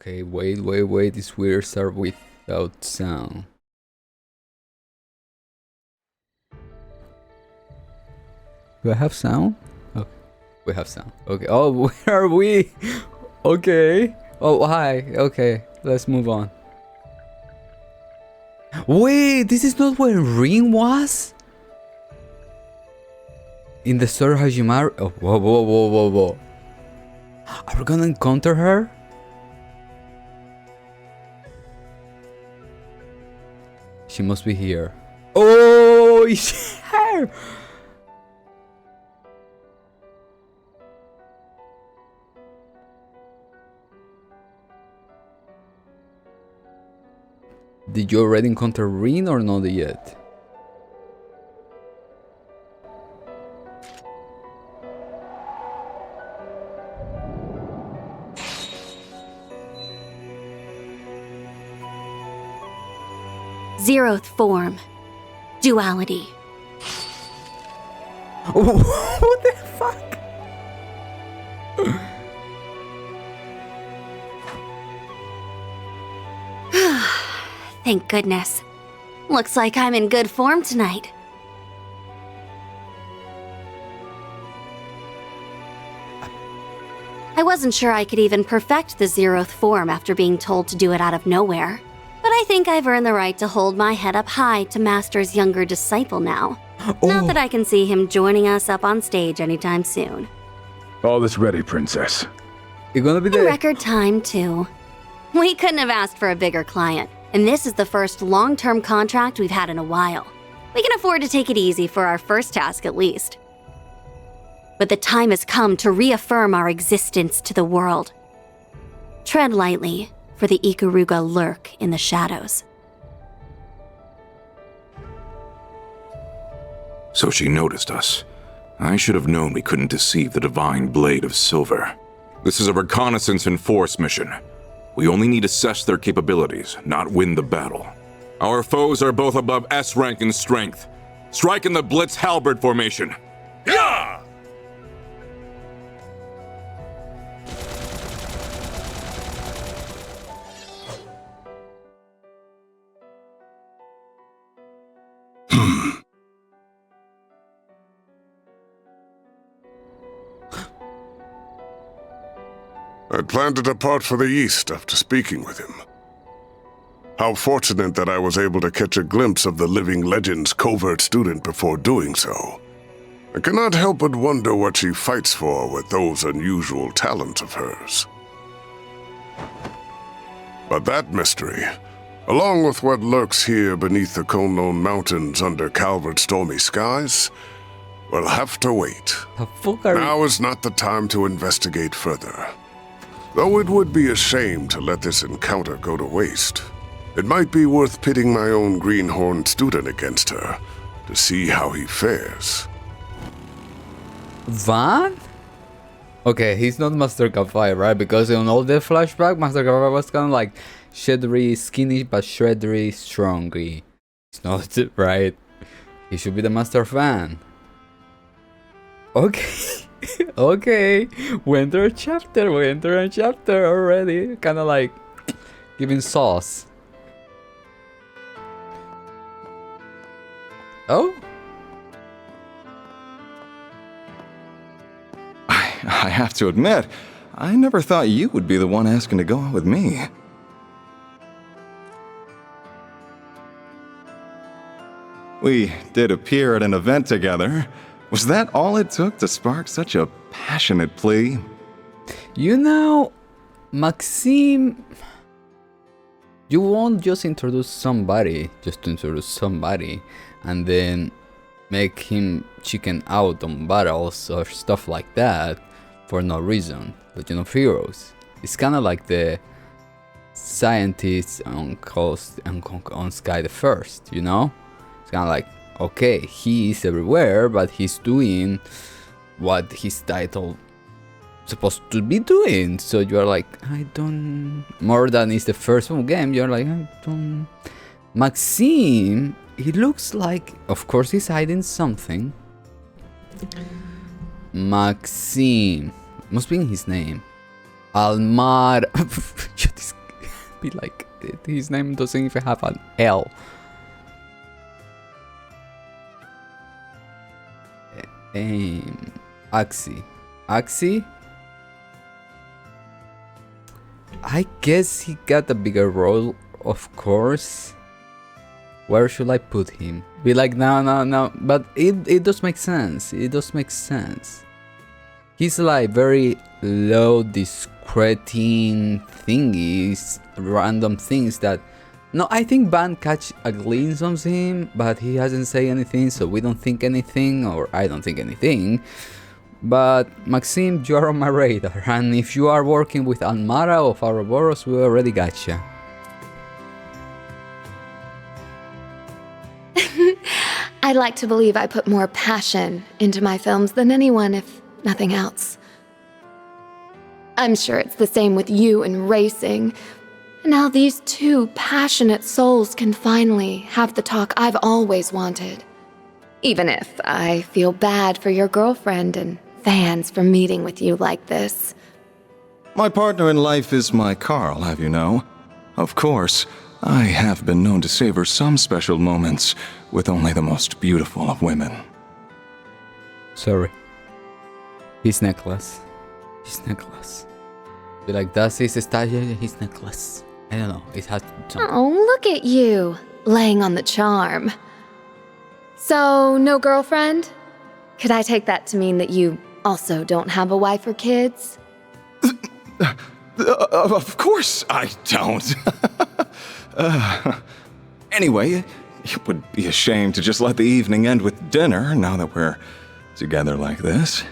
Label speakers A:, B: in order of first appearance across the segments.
A: Okay, wait. This weird start without sound. Do I have sound? Okay, we have sound. Okay. Oh, where are we? Okay. Oh, hi. Okay, let's move on. Wait, this is not where Rin was? In the store Hajimaru? Oh, whoa. Are we gonna encounter her? She must be here. Oh, it's her! Did you already encounter Rin or not yet?
B: Zeroth form. Duality.
A: What the fuck?
B: Thank goodness. Looks like I'm in good form tonight. I wasn't sure I could even perfect the Zeroth form after being told to do it out of nowhere. But I think I've earned the right to hold my head up high to Master's younger disciple now.
A: Oh.
B: Not that I can see him joining us up on stage anytime soon.
C: All is ready, Princess.
A: You're gonna be
B: In
A: there.
B: record time, too. We couldn't have asked for a bigger client, and this is the first long-term contract we've had in a while. We can afford to take it easy for our first task at least. But the time has come to reaffirm our existence to the world. Tread lightly, for the Ikaruga lurk in the shadows.
D: So she noticed us. I should have known we couldn't deceive the Divine Blade of Silver. This is a reconnaissance and force mission. We only need to assess their capabilities, not win the battle. Our foes are both above S rank in strength. Strike in the Blitz Halberd formation. Yeah!
E: I planned to depart for the east after speaking with him. How fortunate that I was able to catch a glimpse of the living legend's covert student before doing so. I cannot help but wonder what she fights for with those unusual talents of hers. But that mystery, along with what lurks here beneath the Kunlun Mountains under Calvert's stormy skies, will have to wait.
A: The fuck are
E: Now is not the time to investigate further. Though it would be a shame to let this encounter go to waste, it might be worth pitting my own greenhorn student against her to see how he fares.
A: Van? Okay, he's not Master Kafai, right? Because in all the flashback, Master Kafai was kind of like shreddery, skinny, but shreddery, strongy. It's not, right? He should be the Master Fan. Okay. Okay. We enter a chapter already. Kind of like giving sauce. Oh?
F: I have to admit, I never thought you would be the one asking to go out with me. We did appear at an event together. Was that all it took to spark such a passionate plea?
A: You know, Maxime, you won't just introduce somebody just to introduce somebody and then make him chicken out on battles or stuff like that for no reason. Legend of Heroes. It's kind of like the scientists on Sky the First, you know? It's kind of like, okay, he is everywhere, but he's doing what his title supposed to be doing. So you're like, I don't... More than it's the first game, you're like, I don't... Maxime, he looks like... Of course he's hiding something. Maxime. Must be in his name. Almar... This be like, his name doesn't even have an L. Axie. Axie? I guess he got a bigger role, of course. Where should I put him? Be like, no. But it does make sense. It does make sense. He's like very low, discreting thingies, random things that... No, I think Van catch a glimpse of him, but he hasn't said anything, so we don't think anything, or I don't think anything. But Maxim, you are on my radar, and if you are working with Almara of Ouroboros, we already got you.
G: I'd like to believe I put more passion into my films than anyone, if nothing else. I'm sure it's the same with you and racing. Now these two passionate souls can finally have the talk I've always wanted. Even if I feel bad for your girlfriend and fans for meeting with you like this.
F: My partner in life is my Carl, have you know? Of course, I have been known to savor some special moments with only the most beautiful of women.
A: Sorry. His necklace. His necklace. Be like, that's his style, his necklace. I don't know, it has something.
G: Oh, look at you, laying on the charm. So, no girlfriend? Could I take that to mean that you also don't have a wife or kids?
F: Of course I don't. Anyway, it would be a shame to just let the evening end with dinner now that we're together like this.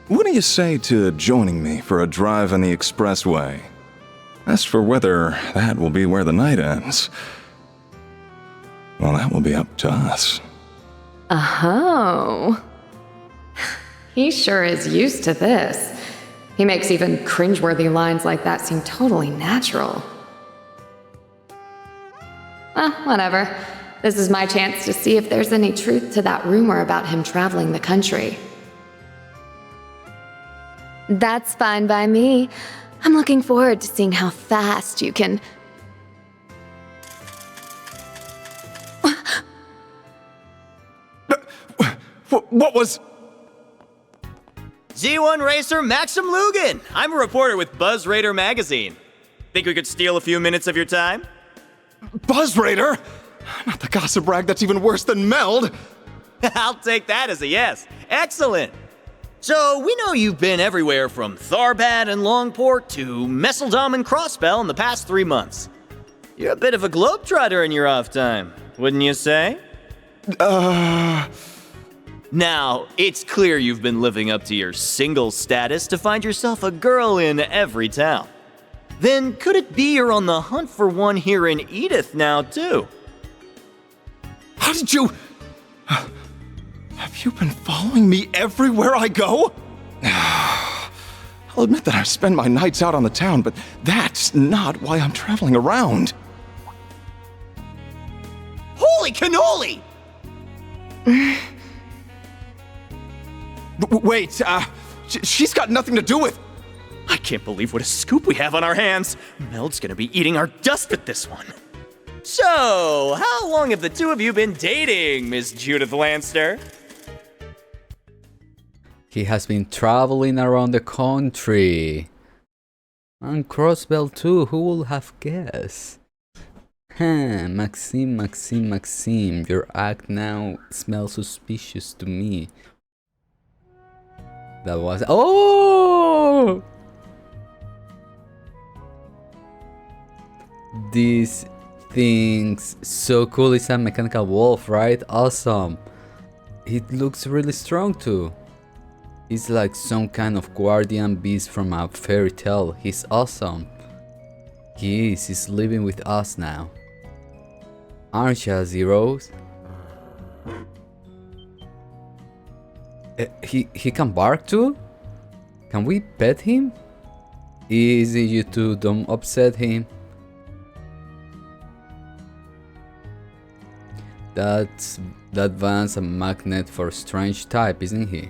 F: What do you say to joining me for a drive on the expressway? As for whether that will be where the night ends, well, that will be up to us.
G: Oh. He sure is used to this. He makes even cringeworthy lines like that seem totally natural. Whatever. This is my chance to see if there's any truth to that rumor about him traveling the country. That's fine by me. I'm looking forward to seeing how fast you can...
F: What was...
H: Z1 racer Maxim Lugan! I'm a reporter with Buzz Raider magazine. Think we could steal a few minutes of your time?
F: Buzz Raider? Not the gossip rag that's even worse than Meld!
H: I'll take that as a yes. Excellent! So, we know you've been everywhere from Tharbad and Longport to Messeldom and Crossbell in the past 3 months. You're a bit of a globetrotter in your off time, wouldn't you say? Now, it's clear you've been living up to your single status to find yourself a girl in every town. Then could it be you're on the hunt for one here in Edith now, too?
F: How did you... Have you been following me everywhere I go? I'll admit that I spend my nights out on the town, but that's not why I'm traveling around.
H: Holy cannoli!
F: Wait, she's got nothing to do with...
H: I can't believe what a scoop we have on our hands. Meld's gonna be eating our dust with this one. So, how long have the two of you been dating, Miss Judith Lanster?
A: He has been traveling around the country. And Crossbell too, who would have guessed? Maxime, your act now smells suspicious to me. That was... Oh! These things, so cool. It's a mechanical wolf, right? Awesome. It looks really strong too. He's like some kind of guardian beast from a fairy tale. He's awesome. He's living with us now. Aren't you, Zeros? He can bark too? Can we pet him? Easy, you two, don't upset him. That Van's a magnet for a strange type, isn't he?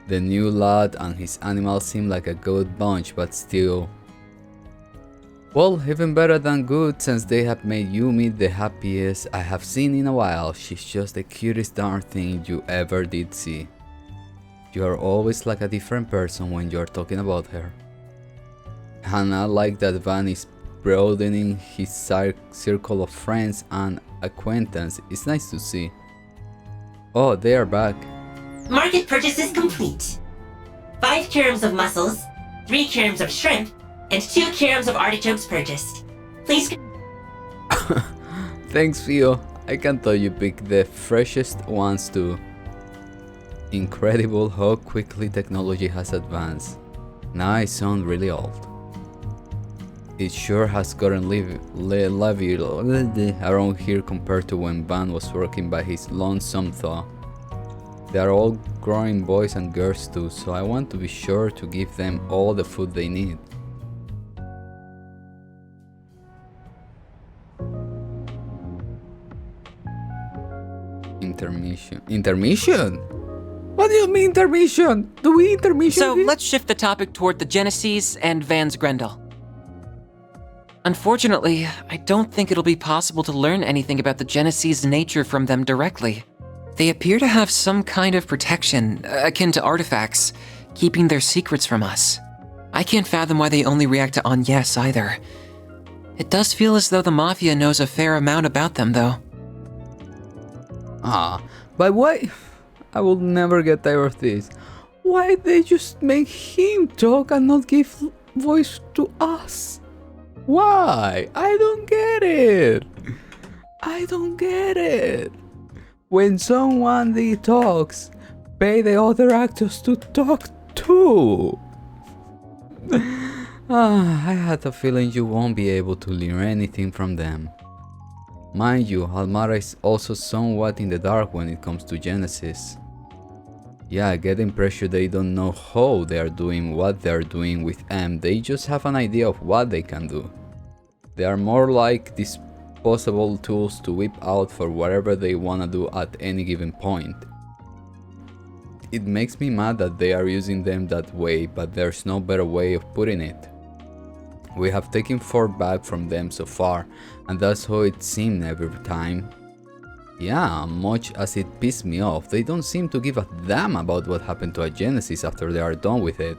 A: The new lad and his animals seem like a good bunch, but still... Well, even better than good, since they have made Yumi the happiest I have seen in a while. She's just the cutest darn thing you ever did see. You are always like a different person when you are talking about her. And I like that Van is broadening his circle of friends and acquaintances. It's nice to see. Oh, they are back.
I: Market purchase is complete. 5 kilograms of mussels, 3 kilograms of shrimp, and 2 kilograms of artichokes purchased. Please.
A: Thanks, Theo. I can tell you pick the freshest ones too. Incredible how quickly technology has advanced. Now I sound really old. It sure has gotten lively around here compared to when Van was working by his lonesome though. They are all growing boys and girls too, so I want to be sure to give them all the food they need. Intermission. Intermission? What do you mean intermission? Do we intermission?
J: So let's shift the topic toward the Genesis and Van's Grendel. Unfortunately, I don't think it'll be possible to learn anything about the Genesis' nature from them directly. They appear to have some kind of protection, akin to artifacts, keeping their secrets from us. I can't fathom why they only react to Agnes either. It does feel as though the Mafia knows a fair amount about them, though.
A: But why? I will never get tired of this. Why they just make him talk and not give voice to us? Why? I don't get it. I don't get it. When someone talks, pay the other actors to talk too. I had a feeling you won't be able to learn anything from them. Mind you, Almara is also somewhat in the dark when it comes to Genesis. Yeah, I get the impression they don't know how they are doing what they are doing with M, they just have an idea of what they can do. They are more like disposable tools to whip out for whatever they wanna do at any given point. It makes me mad that they are using them that way, but there's no better way of putting it. We have taken 4 back from them so far, and that's how it seemed every time. Yeah, much as it pissed me off, they don't seem to give a damn about what happened to a Genesis after they are done with it.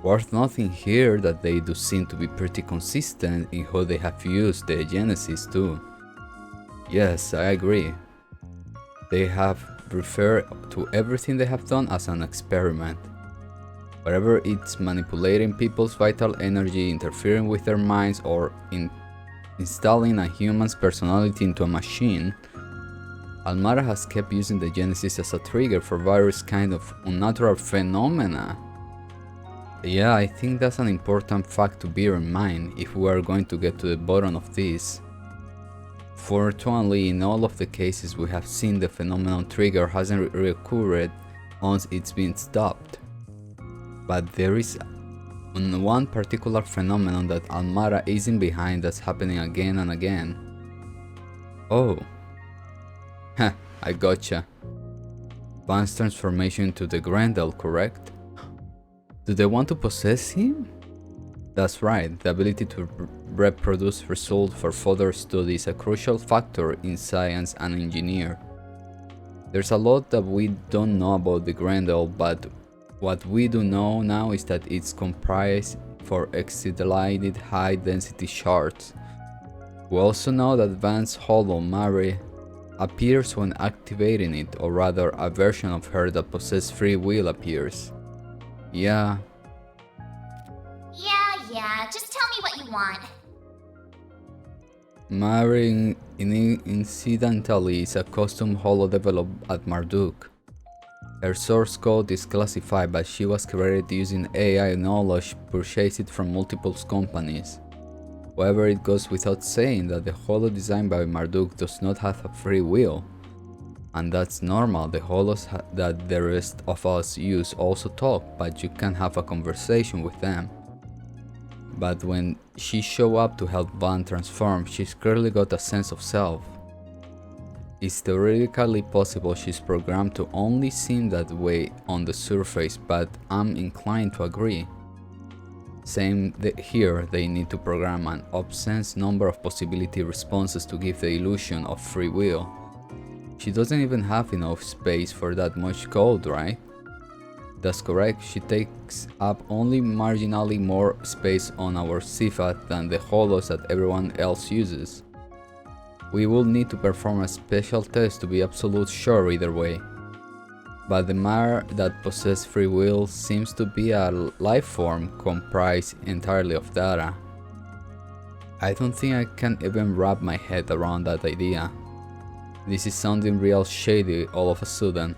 A: Worth noting here that they do seem to be pretty consistent in how they have used the Genesis too. Yes, I agree. They have referred to everything they have done as an experiment. Whether it's manipulating people's vital energy, interfering with their minds, or installing a human's personality into a machine, Almara has kept using the Genesis as a trigger for various kinds of unnatural phenomena. Yeah, I think that's an important fact to bear in mind if we are going to get to the bottom of this. Fortunately, in all of the cases we have seen, the phenomenon trigger hasn't reoccurred once it's been stopped. But there is one particular phenomenon that Almara isn't behind that's happening again and again. Oh. Heh, I gotcha. Van's transformation into the Grendel, correct? Do they want to possess him? That's right, the ability to reproduce results for further study is a crucial factor in science and engineering. There's a lot that we don't know about the Grendel, but what we do know now is that it's comprised for excited high-density shards. We also know that Van's hollow Mary appears when activating it, or rather a version of her that possesses free will appears. Yeah.
K: Yeah, just tell me what you want.
A: Mary incidentally is a custom hollow developed at Marduk. Her source code is classified, but she was created using AI knowledge purchased from multiple companies. However, it goes without saying that the holo designed by Marduk does not have a free will. And that's normal, the holos that the rest of us use also talk, but you can have a conversation with them. But when she show up to help Van transform, she's clearly got a sense of self. It's theoretically possible she's programmed to only seem that way on the surface, but I'm inclined to agree. Here, they need to program an obscene number of possibility responses to give the illusion of free will. She doesn't even have enough space for that much code, right? That's correct, she takes up only marginally more space on our CFAT than the holos that everyone else uses. We will need to perform a special test to be absolute sure either way. But the matter that possesses free will seems to be a life form comprised entirely of data. I don't think I can even wrap my head around that idea. This is sounding real shady all of a sudden.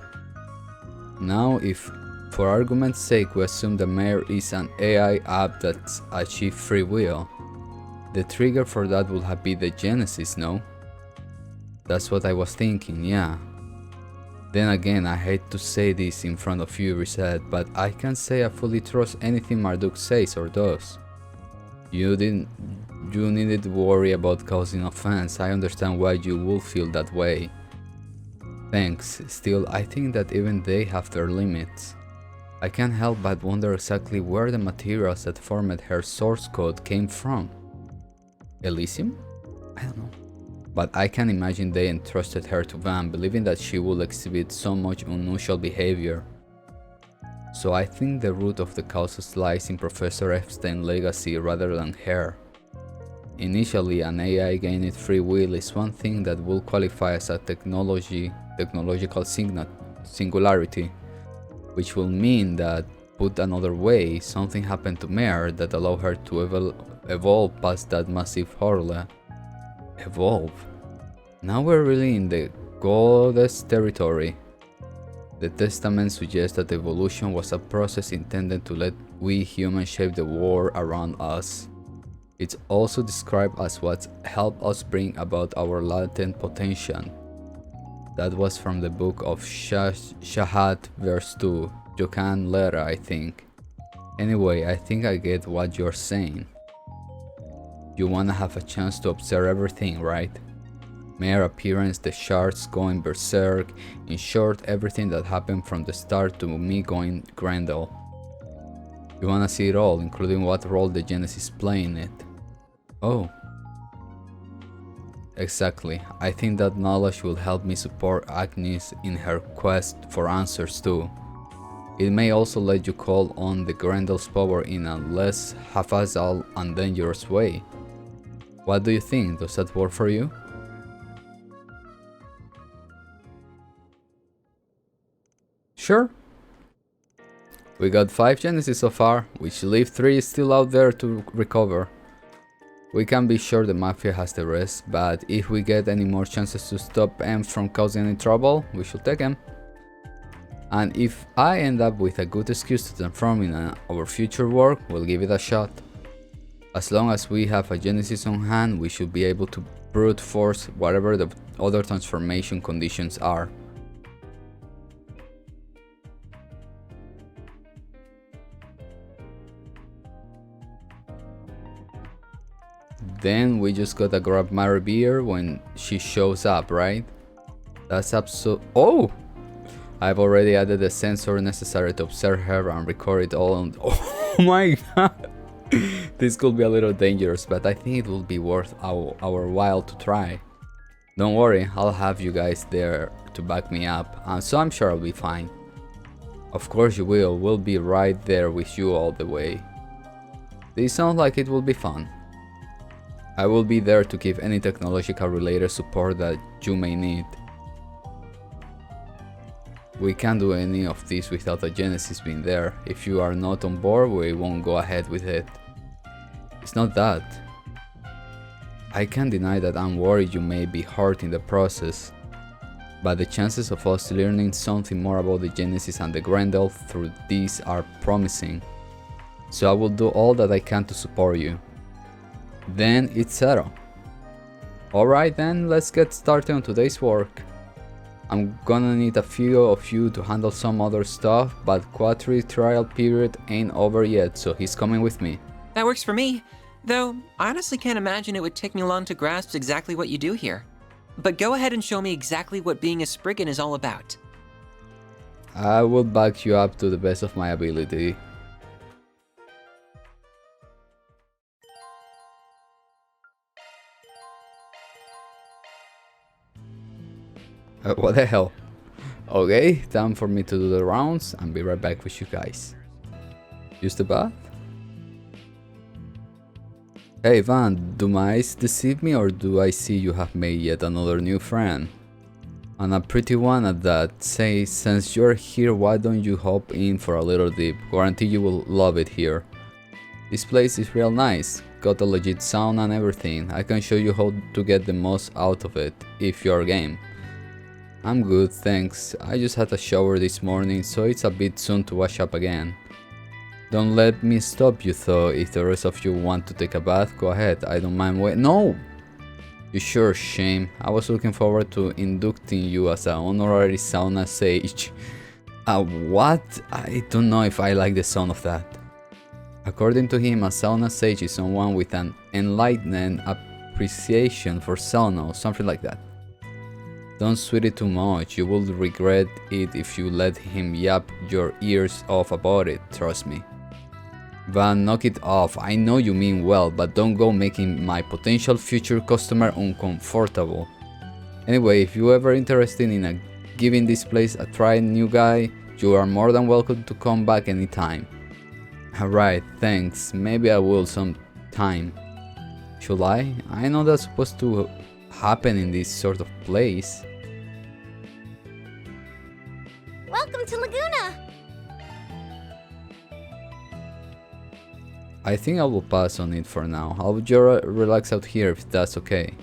A: Now, if for argument's sake we assume the Mayor is an AI app that's achieved free will, the trigger for that would have been the Genesis, no? That's what I was thinking, yeah. Then again, I hate to say this in front of you, Reset, but I can't say I fully trust anything Marduk says or does. You needn't worry about causing offense, I understand why you would feel that way. Thanks, still I think that even they have their limits. I can't help but wonder exactly where the materials that formed her source code came from. Elysium? I don't know. But I can imagine they entrusted her to Van, believing that she would exhibit so much unusual behavior. So I think the root of the causes lies in Professor Epstein's legacy rather than her. Initially, an AI gaining free will is one thing that will qualify as a technological singularity, which will mean that, put another way, something happened to Mare that allowed her to evolve past that massive hurdle. Evolve? Now we're really in the goddess territory. The testament suggests that evolution was a process intended to let we humans shape the world around us. It's also described as what helped us bring about our latent potential. That was from the book of Shahat verse 2, Jokan letter I think. Anyway, I think I get what you're saying. You wanna have a chance to observe everything, right? Mere appearance, the shards going berserk, in short, everything that happened from the start to me going Grendel. You wanna see it all, including what role the Genesis play in it. Oh. Exactly, I think that knowledge will help me support Agnes in her quest for answers too. It may also let you call on the Grendel's power in a less haphazard and dangerous way. What do you think? Does that work for you? Sure. We got 5 Genesis so far, which leave 3 still out there to recover. We can be sure the Mafia has the rest, but if we get any more chances to stop M from causing any trouble, we should take them. And if I end up with a good excuse to transform in our future work, we'll give it a shot. As long as we have a Genesis on hand, we should be able to brute force whatever the other transformation conditions are. Then we just gotta grab Mary Beer when she shows up, right? That's oh! I've already added the sensor necessary to observe her and record it all on oh my god! This could be a little dangerous, but I think it will be worth our while to try. Don't worry, I'll have you guys there to back me up, so I'm sure I'll be fine. Of course you will, we'll be right there with you all the way. This sounds like it will be fun. I will be there to give any technological related support that you may need. We can't do any of this without a Genesis being there. If you are not on board, we won't go ahead with it. It's not that. I can't deny that I'm worried you may be hurt in the process, but the chances of us learning something more about the Genesis and the Grendel through these are promising, so I will do all that I can to support you. Then it's settled. Alright then, let's get started on today's work. I'm gonna need a few of you to handle some other stuff, but Quattri trial period ain't over yet, so he's coming with me.
J: That works for me, though I honestly can't imagine it would take me long to grasp exactly what you do here. But go ahead and show me exactly what being a Spriggan is all about.
A: I will back you up to the best of my ability. What the hell? Okay, time for me to do the rounds and be right back with you guys. Use the bath? Hey Van, do my eyes deceive me or do I see you have made yet another new friend? And a pretty one at that. Say, since you're here, why don't you hop in for a little dip? Guarantee you will love it here. This place is real nice. Got a legit sauna and everything. I can show you how to get the most out of it, if you're game. I'm good, thanks. I just had a shower this morning, so it's a bit soon to wash up again. Don't let me stop you though. If the rest of you want to take a bath, go ahead. I don't mind wait. No! You sure, Shame? I was looking forward to inducting you as an honorary sauna sage. What? I don't know if I like the sound of that. According to him, a sauna sage is someone with an enlightened appreciation for sauna or something like that. Don't sweet it too much, you will regret it if you let him yap your ears off about it, trust me. Van, knock it off, I know you mean well, but don't go making my potential future customer uncomfortable. Anyway, if you're ever interested in giving this place a try, new guy, you are more than welcome to come back anytime. Alright, thanks, maybe I will sometime. Should I? I know that's supposed to happen in this sort of place.
K: Welcome to Laguna!
A: I think I will pass on it for now. I'll just relax out here if that's okay.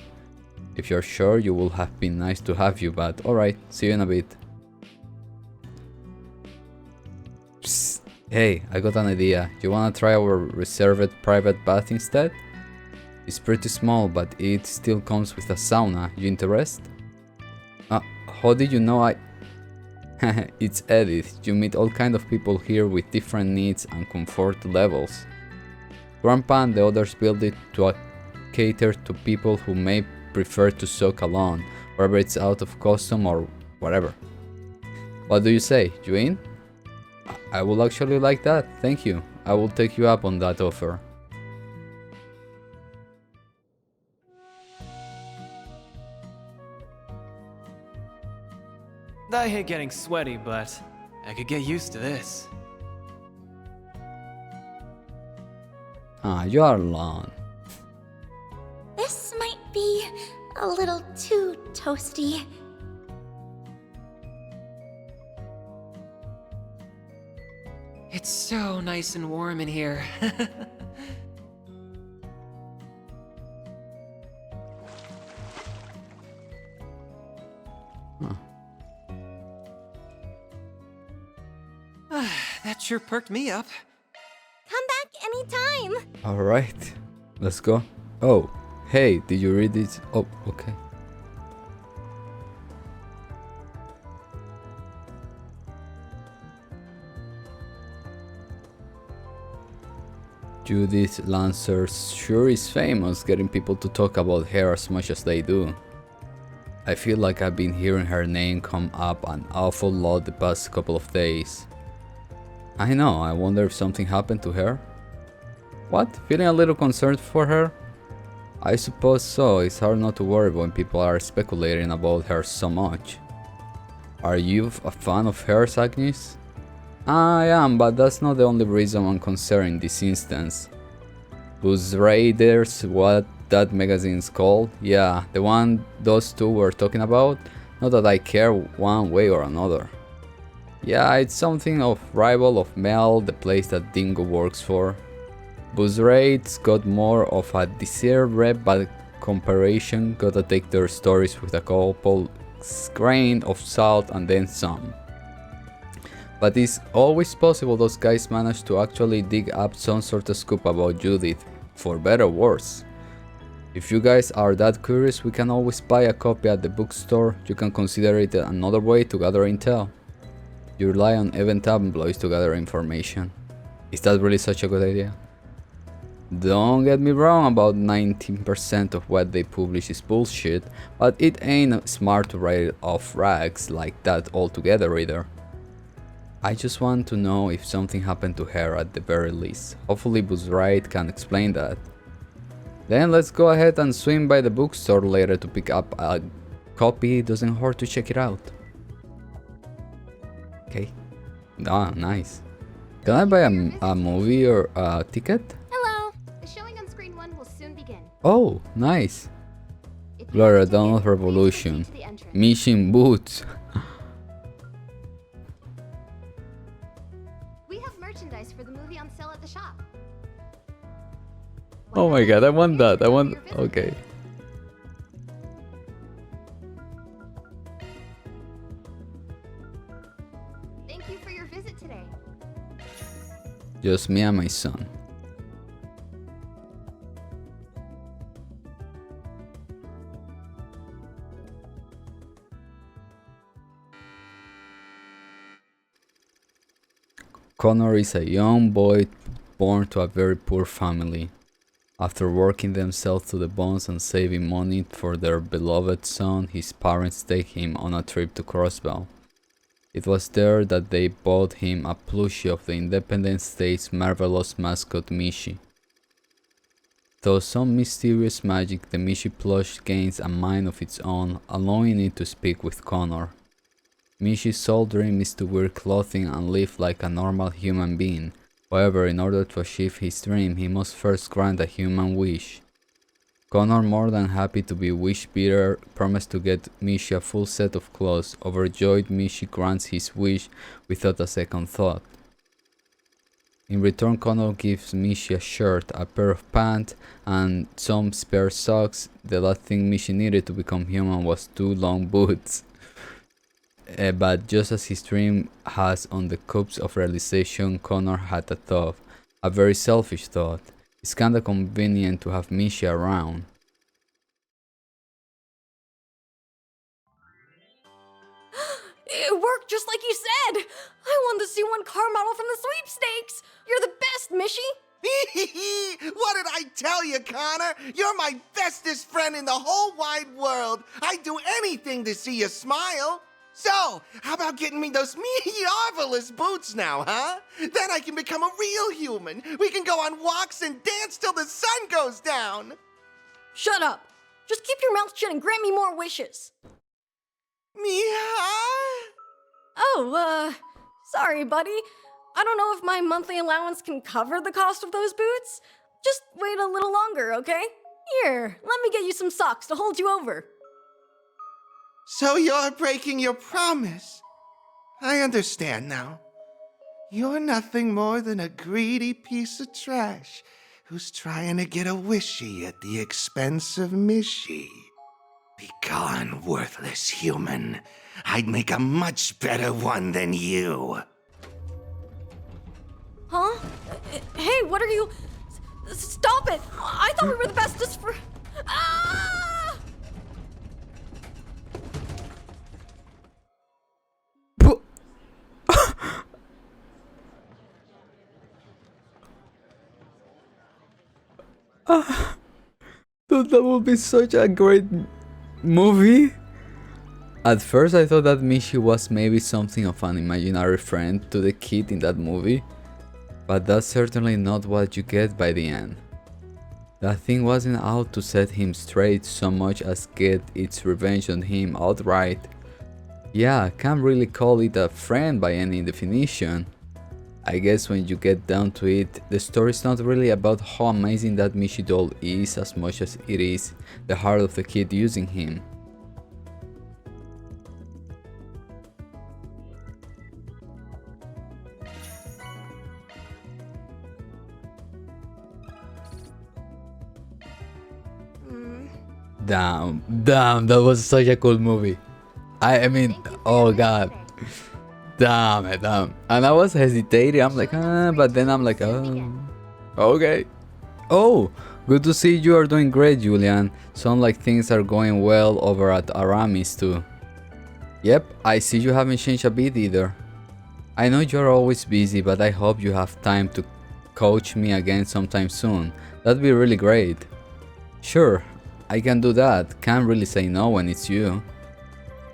A: If you're sure, you will have been nice to have you, but alright, see you in a bit. Psst. Hey, I got an idea. You wanna try our reserved private bath instead? It's pretty small, but it still comes with a sauna. You interested? How did you know I... It's Edith. You meet all kind of people here with different needs and comfort levels. Grandpa and the others built it to cater to people who may prefer to soak alone, whether it's out of custom or whatever. What do you say? You in? I would actually like that, thank you. I will take you up on that offer.
L: I hate getting sweaty, but I could get used to this.
A: You are alone.
K: This might be a little too toasty.
J: It's so nice and warm in here. That sure perked me up.
K: Come back anytime!
A: Alright, let's go. Oh, hey, did you read this? Oh, okay. Judith Lancer sure is famous, getting people to talk about her as much as they do. I feel like I've been hearing her name come up an awful lot the past couple of days. I know, I wonder if something happened to her. What? Feeling a little concerned for her? I suppose so, it's hard not to worry when people are speculating about her so much. Are you a fan of hers, Agnes? I am, but that's not the only reason I'm concerned in this instance. Buzz Raiders, what that magazine's called? Yeah, the one those two were talking about? Not that I care one way or another. Yeah, it's something of rival of Mel, the place that Dingo works for. Buzz Raid's got more of a deserved rep, but comparison gotta take their stories with a couple grain of salt and then some. But it's always possible those guys manage to actually dig up some sort of scoop about Judith, for better or worse. If you guys are that curious, we can always buy a copy at the bookstore. You can consider it another way to gather intel. You rely on event tabloids to gather information. Is that really such a good idea? Don't get me wrong, about 19% of what they publish is bullshit, but it ain't smart to write it off rags like that altogether either. I just want to know if something happened to her at the very least. Hopefully Buzz Wright can explain that. Then let's go ahead and swing by the bookstore later to pick up a copy, it doesn't hurt to check it out. Okay. Ah, nice. Can I buy a movie or a ticket?
M: Hello. The showing on screen 1 will soon begin.
A: Oh, nice. Gloria, Dawn of Revolution. Mission Boots.
M: We have merchandise for the movie on sale at the shop.
A: Oh my god, I want that. I want. Okay.
M: Thank you for your visit today.
A: Just me and my son. Connor is a young boy born to a very poor family. After working themselves to the bones and saving money for their beloved son, his parents take him on a trip to Crossbell. It was there that they bought him a plushie of the Independent States' marvelous mascot Mishi. Through some mysterious magic, the Mishi plush gains a mind of its own, allowing it to speak with Connor. Mishi's sole dream is to wear clothing and live like a normal human being. However, in order to achieve his dream, he must first grant a human wish. Connor, more than happy to be wish bearer, promised to get Mishi a full set of clothes. Overjoyed, Mishi grants his wish without a second thought. In return, Connor gives Mishi a shirt, a pair of pants, and some spare socks. The last thing Mishi needed to become human was 2 long boots. But just as his dream has on the cusp of realization, Connor had a thought, a very selfish thought. It's kinda convenient to have Mishi around.
N: It worked just like you said! I won the C1 car model from the sweepstakes! You're the best, Mishi!
O: What did I tell you, Connor? You're my bestest friend in the whole wide world. I'd do anything to see you smile. So, how about getting me those marvelous boots now, huh? Then I can become a real human. We can go on walks and dance till the sun goes down.
N: Shut up! Just keep your mouth shut and grant me more wishes. Oh, sorry, buddy. I don't know if my monthly allowance can cover the cost of those boots. Just wait a little longer, okay? Here, let me get you some socks to hold you over.
O: So you're breaking your promise. I understand now. You're nothing more than a greedy piece of trash who's trying to get a wishy at the expense of Mishi. Be gone, worthless human. I'd make a much better one than you.
N: Huh? Hey, what are you... Stop it! I thought we were the bestest for... Ah!
A: Dude, that would be such a great movie. At first I thought that Mishi was maybe something of an imaginary friend to the kid in that movie, but that's certainly not what you get by the end. That thing wasn't out to set him straight so much as get its revenge on him outright. Yeah, can't really call it a friend by any definition. I guess when you get down to it, the story's not really about how amazing that Mishi doll is as much as it is the heart of the kid using him. Damn, that was such a cool movie. I mean, oh god. Damn it, damn. And I was hesitating, I'm like, but then I'm like, oh, okay. Oh, good to see you are doing great, Julian. Sound like things are going well over at Aramis too. Yep, I see you haven't changed a bit either. I know you're always busy, but I hope you have time to coach me again sometime soon. That'd be really great. Sure, I can do that. Can't really say no when it's you.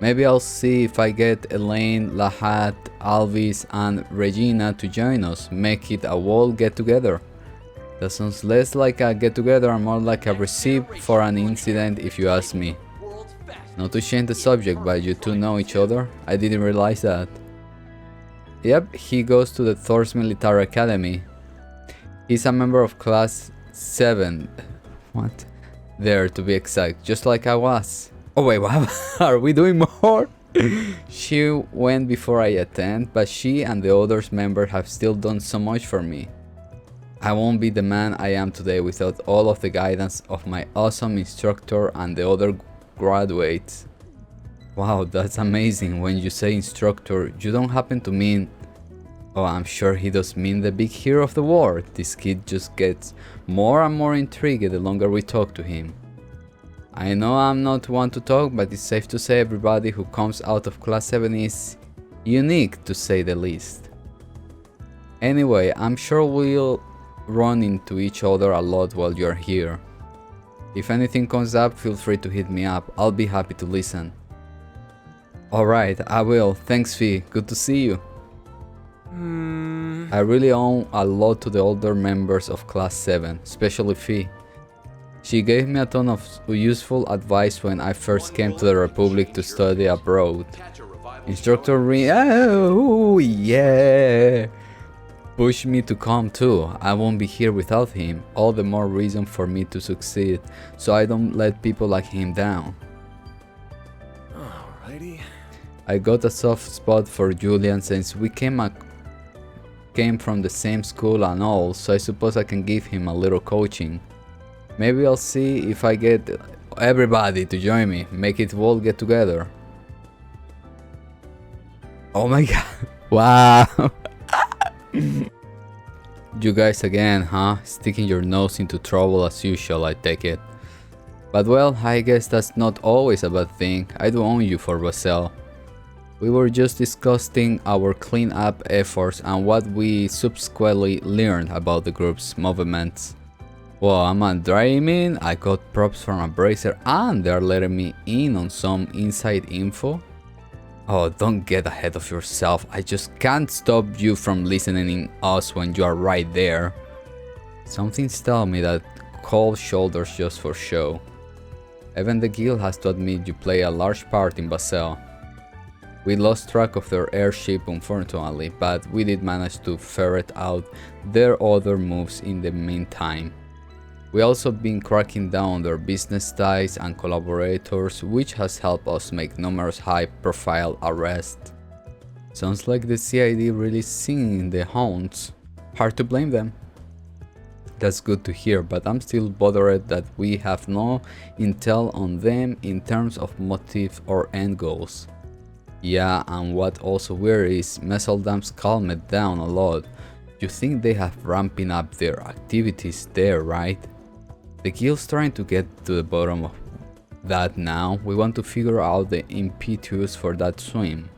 A: Maybe I'll see if I get Elaine, Lahat, Alvis, and Regina to join us. Make it a whole get-together. That sounds less like a get-together and more like a receipt for an incident if you ask me. Not to change the subject, but you two know each other? I didn't realize that. Yep, he goes to the Thor's Military Academy. He's a member of Class 7. What? There, to be exact, just like I was. Oh wait, what? Are we doing more? She went before I attend, but she and the others members have still done so much for me. I won't be the man I am today without all of the guidance of my awesome instructor and the other graduates. Wow, that's amazing. When you say instructor, you don't happen to mean... Oh, I'm sure he does mean the big hero of the war. This kid just gets more and more intrigued the longer we talk to him. I know I'm not one to talk, but it's safe to say everybody who comes out of Class 7 is unique, to say the least. Anyway, I'm sure we'll run into each other a lot while you're here. If anything comes up, feel free to hit me up. I'll be happy to listen. Alright, I will. Thanks, Fee. Good to see you. I really owe a lot to the older members of Class 7, especially Fee. She gave me a ton of useful advice when I first came to the Republic to study abroad. Instructor oh yeah! Pushed me to come too. I won't be here without him. All the more reason for me to succeed, so I don't let people like him down.
F: Alrighty.
A: I got a soft spot for Julian since we came from the same school and all, so I suppose I can give him a little coaching. Maybe I'll see if I get everybody to join me, make it all get together. Oh my god, wow. You guys again, huh? Sticking your nose into trouble as usual, I take it. But well, I guess that's not always a bad thing. I do own you for Basel. We were just discussing our clean-up efforts and what we subsequently learned about the group's movements. Well, I'm not dreaming. I got props from a bracer and they're letting me in on some inside info. Oh, don't get ahead of yourself. I just can't stop you from listening in us when you are right there. Something's telling me that cold shoulders just for show. Even the guild has to admit you play a large part in Basel. We lost track of their airship unfortunately, but we did manage to ferret out their other moves in the meantime. We also been cracking down on their business ties and collaborators, which has helped us make numerous high-profile arrests. Sounds like the CID really singing the hounds. Hard to blame them. That's good to hear, but I'm still bothered that we have no intel on them in terms of motive or end goals. Yeah, and what also weird is Messeldam's calmed down a lot. You think they have ramping up their activities there, right? The guild's trying to get to the bottom of that now. We want to figure out the impetus for that swim.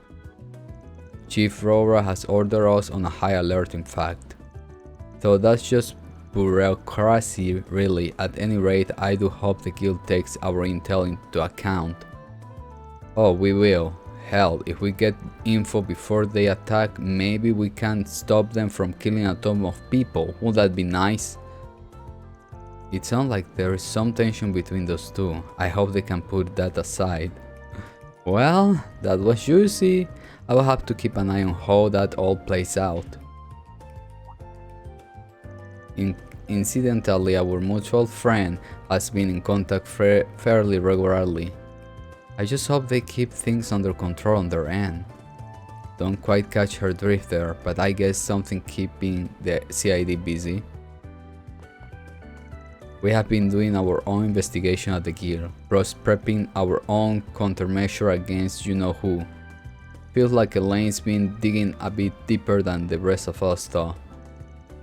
A: Chief Rora has ordered us on a high alert, in fact. So that's just bureaucracy really. At any rate, I do hope the guild takes our intel into account. Oh, we will. Hell, if we get info before they attack, maybe we can stop them from killing a ton of people. Would that be nice? It sounds like there is some tension between those two. I hope they can put that aside. Well, that was juicy. I will have to keep an eye on how that all plays out. Incidentally, our mutual friend has been in contact fairly regularly. I just hope they keep things under control on their end. Don't quite catch her drift there, but I guess something keeping the CID busy. We have been doing our own investigation at the guild, plus prepping our own countermeasure against you know who. Feels like Elaine's been digging a bit deeper than the rest of us though.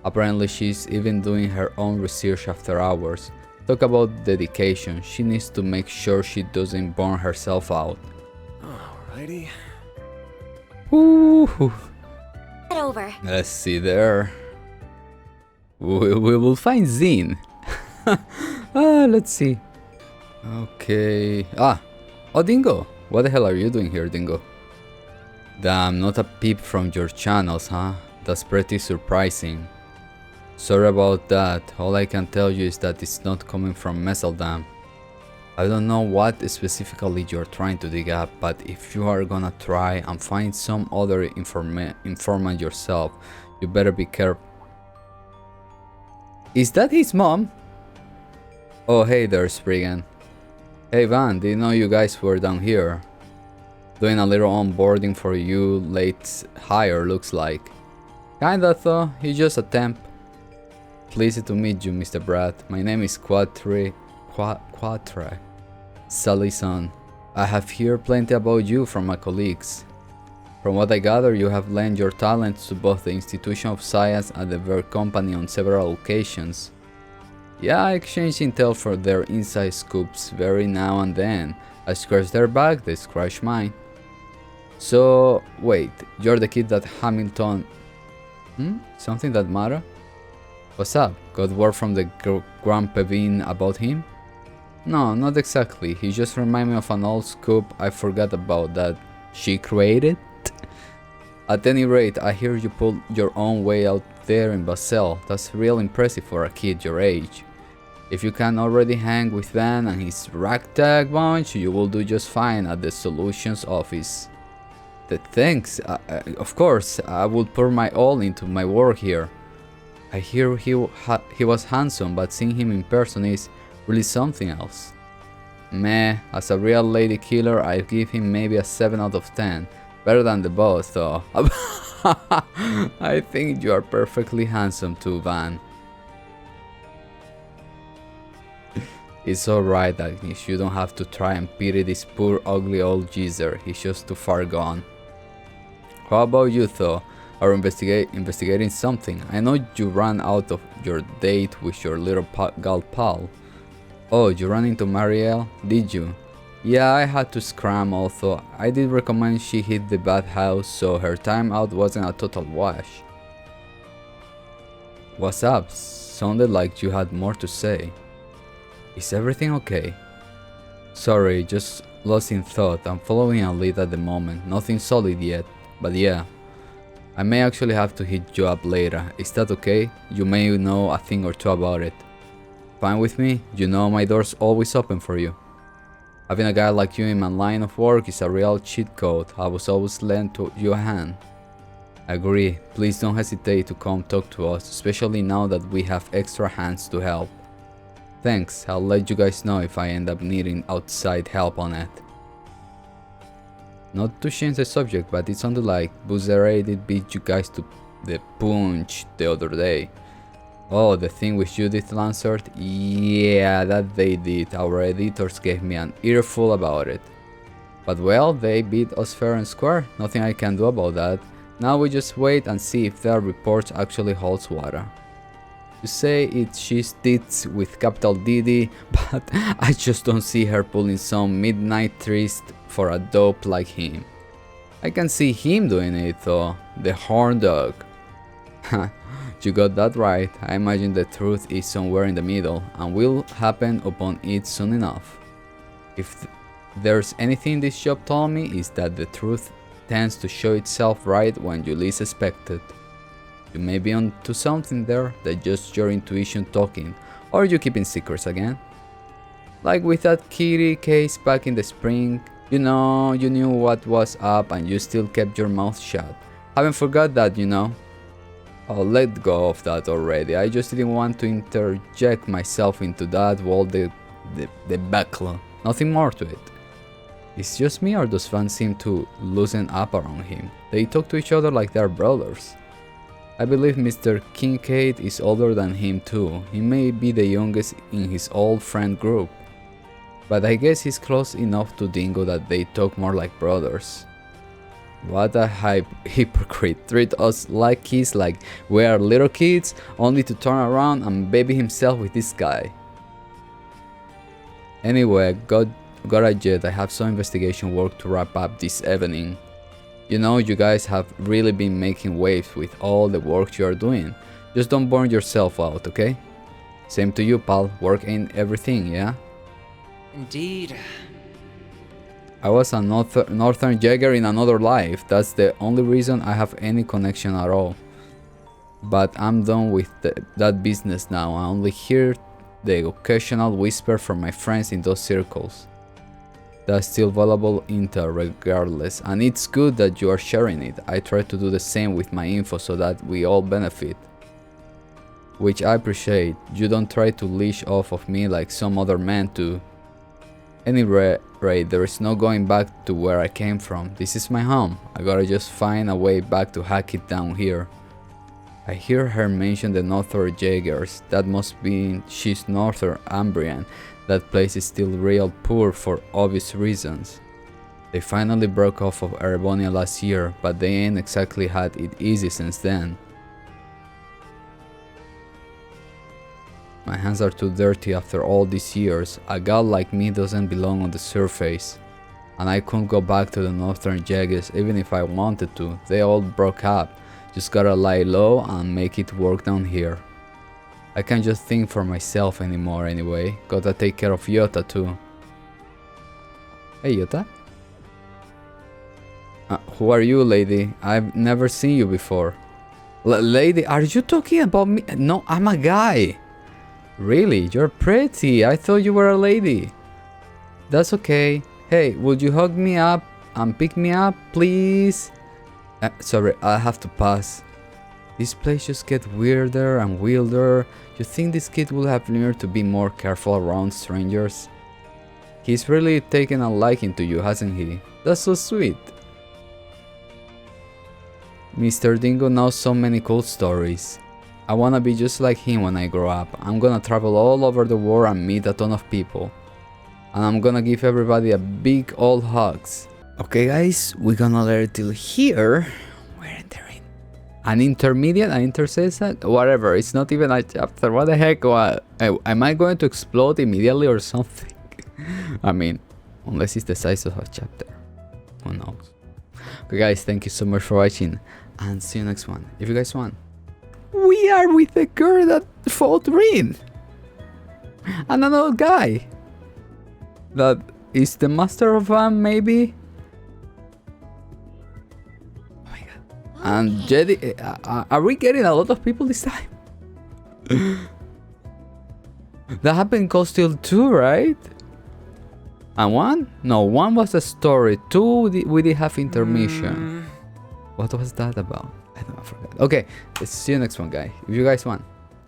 A: Apparently she's even doing her own research after hours. Talk about dedication, she needs to make sure she doesn't burn herself out.
F: Alrighty.
A: Woo!
B: Get over.
A: Let's see there. We will find Zine. Let's see. Okay. Oh, Dingo. What the hell are you doing here, Dingo? Damn, not a peep from your channels, huh? That's pretty surprising. Sorry about that. All I can tell you is that it's not coming from Messeldam. I don't know what specifically you're trying to dig up, but if you are gonna try and find some other informant yourself, you better be careful. Is that his mom? Oh, hey there, Spriggan. Hey Van, didn't know you guys were down here. Doing a little onboarding for you late hire, looks like. Kinda though, he's just a temp. Pleased to meet you, Mr. Brad. My name is Quatre Salison. I have heard plenty about you from my colleagues. From what I gather, you have lent your talents to both the Institution of Science and the Ver Company on several occasions. Yeah, I exchange intel for their inside scoops very now and then. I scratch their back, they scratch mine. So, wait, you're the kid that Hamilton... Something that matter? What's up? Got word from the Grandpevin about him? No, not exactly. He just reminded me of an old scoop I forgot about that she created. At any rate, I hear you pulled your own way out there in Basel. That's real impressive for a kid your age. If you can already hang with Van and his ragtag bunch, you will do just fine at the Solutions office. Thanks. Of course, I would pour my all into my work here. I hear he was handsome, but seeing him in person is really something else. Meh, as a real lady killer, I give him maybe a 7 out of 10. Better than the boss, though. I think you are perfectly handsome too, Van. It's alright, Agnes. You don't have to try and pity this poor ugly old geezer. He's just too far gone. How about you, though? Are investigating something? I know you ran out of your date with your little gal pal. Oh, you ran into Marielle? Did you? Yeah, I had to scram, although I did recommend she hit the bathhouse, so her time out wasn't a total wash. What's up? Sounded like you had more to say. Is everything okay? Sorry, just lost in thought. I'm following a lead at the moment. Nothing solid yet, but yeah. I may actually have to hit you up later. Is that okay? You may know a thing or two about it. Fine with me? You know my door's always open for you. Having a guy like you in my line of work is a real cheat code. I was always lend to you a hand. Agree. Please don't hesitate to come talk to us, especially now that we have extra hands to help. Thanks. I'll let you guys know if I end up needing outside help on it. Not to change the subject, but it sounded like Buzzere did beat you guys to the punch the other day. Oh, the thing with Judith Lancert? Yeah, that they did. Our editors gave me an earful about it. But well, they beat us fair and square. Nothing I can do about that. Now we just wait and see if their report actually holds water. You say she's tits with capital DD, but I just don't see her pulling some midnight tryst for a dope like him. I can see him doing it though, the horn dog. You got that right. I imagine the truth is somewhere in the middle and will happen upon it soon enough. If there's anything this job told me is that the truth tends to show itself right when you least expect it. You may be onto something there, that's just your intuition talking, or you keeping secrets again. Like with that Kitty case back in the spring, you know, you knew what was up and you still kept your mouth shut. Haven't forgot that, you know. I'll let go of that already. I just didn't want to interject myself into that whole debacle. Nothing more to it. It's just me, or does Van seem to loosen up around him? They talk to each other like they're brothers. I believe Mr. Kincaid is older than him too. He may be the youngest in his old friend group. But I guess he's close enough to Dingo that they talk more like brothers. What a hypocrite. Treat us like kids, like we are little kids, only to turn around and baby himself with this guy. Anyway, gotta jet. I have some investigation work to wrap up this evening. You know, you guys have really been making waves with all the work you are doing. Just don't burn yourself out, okay? Same to you, pal. Work ain't everything, yeah?
J: Indeed.
A: I was a Northern Jäger in another life. That's the only reason I have any connection at all. But I'm done with that business now. I'm only here the occasional whisper from my friends in those circles. That's still valuable intel regardless, and it's good that you are sharing it. I try to do the same with my info so that we all benefit. Which I appreciate. You don't try to leash off of me like some other men do. Anyway, there is no going back to where I came from. This is my home. I gotta just find a way back to hack it down here. I hear her mention the Northern Jaegers. That must mean she's Northern Ambrian. That place is still real poor for obvious reasons. They finally broke off of Erebonia last year, but they ain't exactly had it easy since then. My hands are too dirty after all these years. A gal like me doesn't belong on the surface. And I couldn't go back to the Northern Jaegers even if I wanted to. They all broke up. Just gotta lie low and make it work down here. I can't just think for myself anymore anyway. Gotta take care of Yota too. Hey Yota? Who are you, lady? I've never seen you before. Lady, are you talking about me? No, I'm a guy. Really? You're pretty. I thought you were a lady. That's okay. Hey, would you hug me up and pick me up, please? Sorry, I have to pass. This place just gets weirder and weirder. You think this kid would have learned to be more careful around strangers? He's really taken a liking to you, hasn't he? That's so sweet. Mr. Dingo knows so many cool stories. I wanna be just like him when I grow up. I'm gonna travel all over the world and meet a ton of people. And I'm gonna give everybody a big old hugs. Okay guys, we're gonna let it till here. We're entering an intermediate, an intercessor, whatever. It's not even a chapter. What the heck? What? Am I going to explode immediately or something? I mean, unless it's the size of a chapter. Who knows? Okay guys, thank you so much for watching. And see you next one. If you guys want. We are with the girl that fought Rin. And another guy. That is the master of maybe? Oh my god. And Jedi, are we getting a lot of people this time? That happened in Cold Steel 2, right? And 1? No, 1 was a story. 2 we did have intermission. What was that about? I don't know, I forgot. Okay, let's see you next one, guy. If you guys want.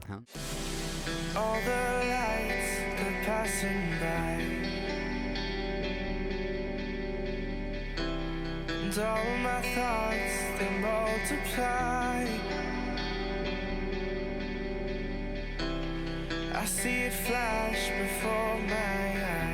P: All the lights, they're passing by, and all my thoughts, they multiply. I see it flash before my eyes.